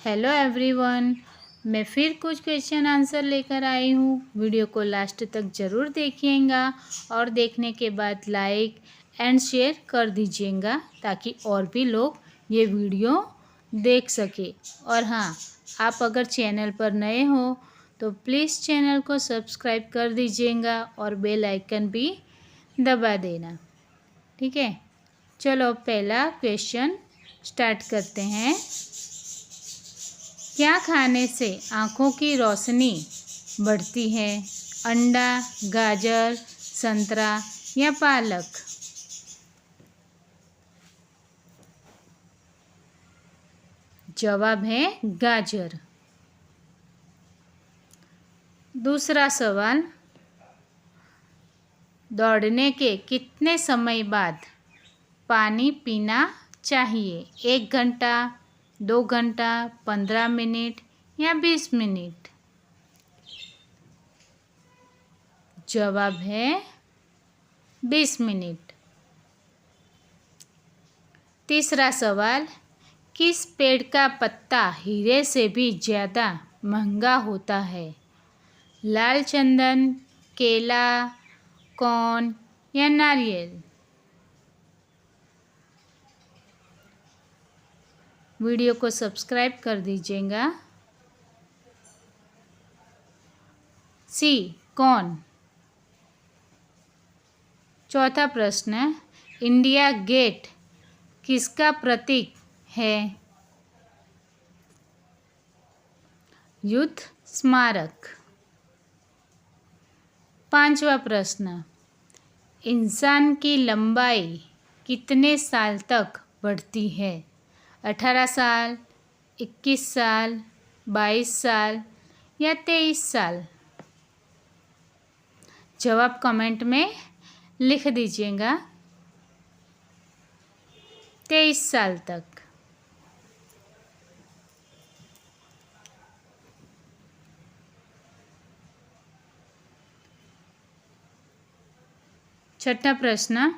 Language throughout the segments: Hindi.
हेलो एवरीवन, मैं फिर कुछ क्वेश्चन आंसर लेकर आई हूँ। वीडियो को लास्ट तक ज़रूर देखिएगा और देखने के बाद लाइक एंड शेयर कर दीजिएगा ताकि और भी लोग ये वीडियो देख सके। और हाँ, आप अगर चैनल पर नए हो तो प्लीज़ चैनल को सब्सक्राइब कर दीजिएगा और बेल आइकन भी दबा देना। ठीक है, चलो पहला क्वेश्चन स्टार्ट करते हैं। क्या खाने से आँखों की रोशनी बढ़ती है? अंडा, गाजर, संतरा या पालक? जवाब है गाजर। दूसरा सवाल, दौड़ने के कितने समय बाद पानी पीना चाहिए? 1 घंटा, 2 घंटा, 15 मिनट या 20 मिनट? जवाब है 20 मिनट। तीसरा सवाल, किस पेड़ का पत्ता हीरे से भी ज़्यादा महंगा होता है? लाल चंदन, केला, कौन या नारियल? वीडियो को सब्सक्राइब कर दीजिएगा। सी, कौन। चौथा प्रश्न, इंडिया गेट किसका प्रतीक है? युद्ध स्मारक। पांचवा प्रश्न, इंसान की लंबाई कितने साल तक बढ़ती है? 18 साल, 21 साल, 22 साल या 23 साल? जवाब कमेंट में लिख दीजिएगा। 23 साल तक। छठा प्रश्न,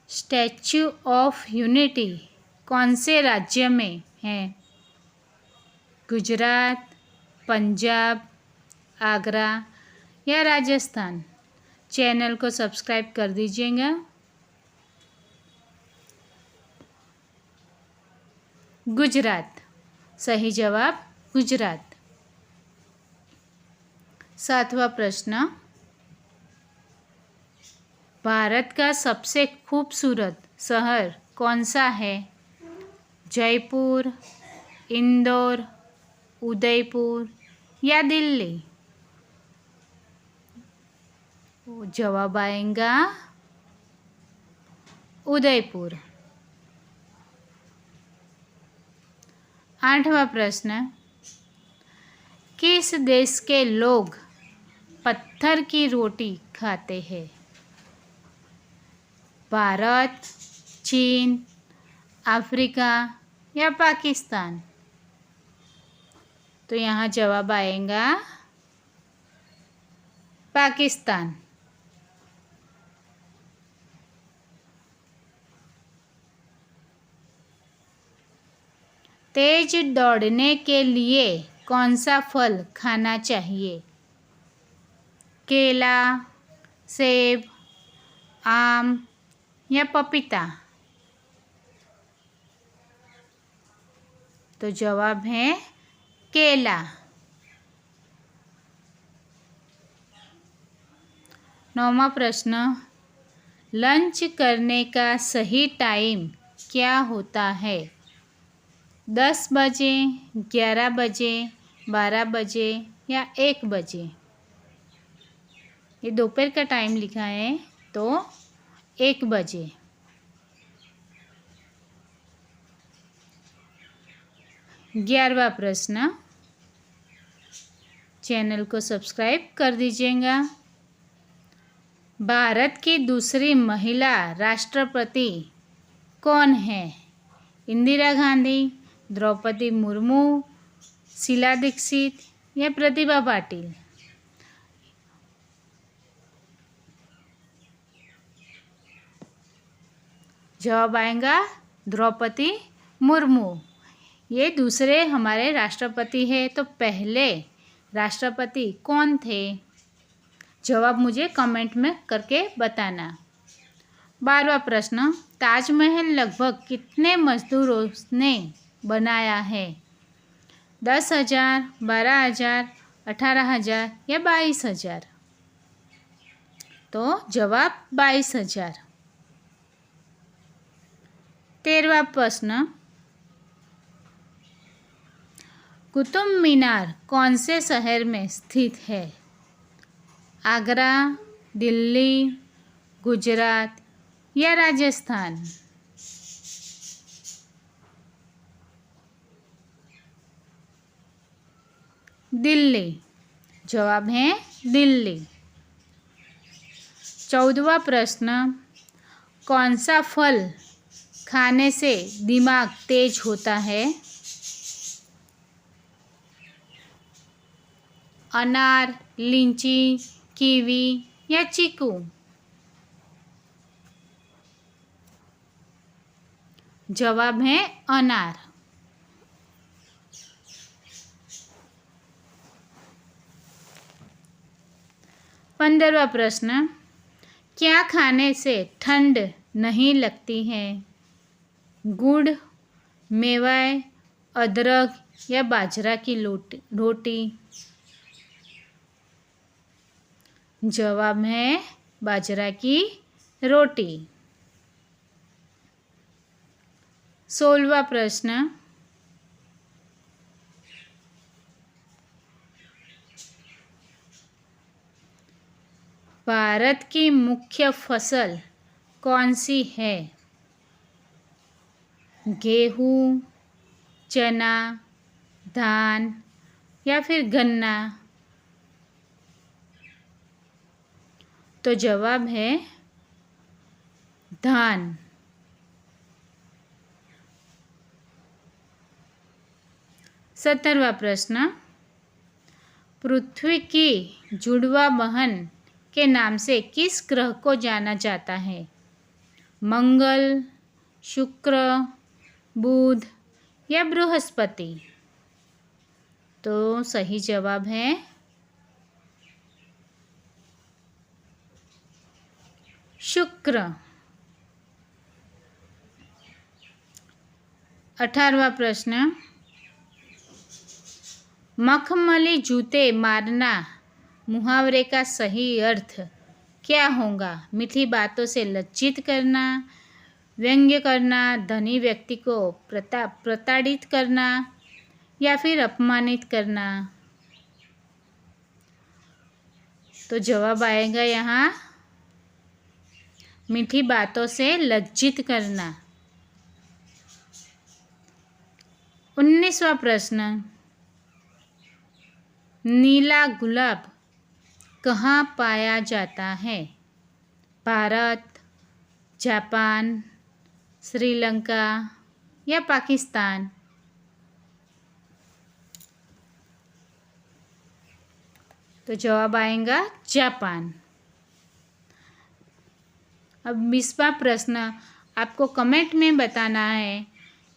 स्टैच्यू ऑफ यूनिटी कौन से राज्य में है? गुजरात, पंजाब, आगरा या राजस्थान? चैनल को सब्सक्राइब कर दीजिएगा। गुजरात। सही जवाब गुजरात। सातवां प्रश्न, भारत का सबसे खूबसूरत शहर कौन सा है? जयपुर, इंदौर, उदयपुर या दिल्ली? जवाब आएगा उदयपुर। आठवां प्रश्न, किस देश के लोग पत्थर की रोटी खाते हैं? भारत, चीन, अफ्रीका या पाकिस्तान? तो यहाँ जवाब आएगा पाकिस्तान। तेज दौड़ने के लिए कौन सा फल खाना चाहिए? केला, सेब, आम या पपीता? तो जवाब है केला। नौवां प्रश्न, लंच करने का सही टाइम क्या होता है? 10 बजे, 11 बजे, 12 बजे या 1 बजे? ये दोपहर का टाइम लिखा है तो 1 बजे। 11वां प्रश्न, चैनल को सब्सक्राइब कर दीजिएगा। भारत की दूसरी महिला राष्ट्रपति कौन है? इंदिरा गांधी, द्रौपदी मुर्मू, शीला दीक्षित या प्रतिभा पाटिल? जवाब आएगा द्रौपदी मुर्मू। ये दूसरे हमारे राष्ट्रपति हैं, तो पहले राष्ट्रपति कौन थे? जवाब मुझे कमेंट में करके बताना। 12वां प्रश्न, ताजमहल लगभग कितने मजदूरों ने बनाया है? 10,000, 12,000, 18,000 या 22,000? तो जवाब 22,000। 13वां प्रश्न, कुतुब मीनार कौन से शहर में स्थित है? आगरा, दिल्ली, गुजरात या राजस्थान? दिल्ली। जवाब है दिल्ली। 14वां प्रश्न, कौन सा फल खाने से दिमाग तेज होता है? अनार, लीची, कीवी या चीकू? जवाब है अनार। 15वां प्रश्न, क्या खाने से ठंड नहीं लगती है? गुड़, मेवा, अदरक या बाजरा की रोटी? जवाब है बाजरा की रोटी। 16वां प्रश्न, भारत की मुख्य फसल कौन सी है? गेहूँ, चना, धान या फिर गन्ना? तो जवाब है धान। 17वां प्रश्न, पृथ्वी की जुड़वा बहन के नाम से किस ग्रह को जाना जाता है? मंगल, शुक्र, बुध या बृहस्पति? तो सही जवाब है शुक्र। 18वां प्रश्न, मखमली जूते मारना मुहावरे का सही अर्थ क्या होगा? मीठी बातों से लज्जित करना, व्यंग्य करना, धनी व्यक्ति को प्रताड़ित करना या फिर अपमानित करना? तो जवाब आएगा यहाँ मीठी बातों से लज्जित करना। 19वां प्रश्न, नीला गुलाब कहाँ पाया जाता है? भारत, जापान, श्रीलंका या पाकिस्तान? तो जवाब आएगा जापान। अब 20वां प्रश्न, आपको कमेंट में बताना है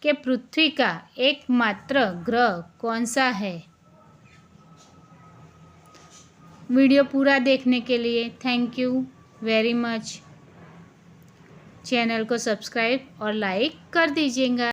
कि पृथ्वी का एकमात्र ग्रह कौन सा है। वीडियो पूरा देखने के लिए thank you very much. Channel को सब्सक्राइब और लाइक कर दीजिएगा।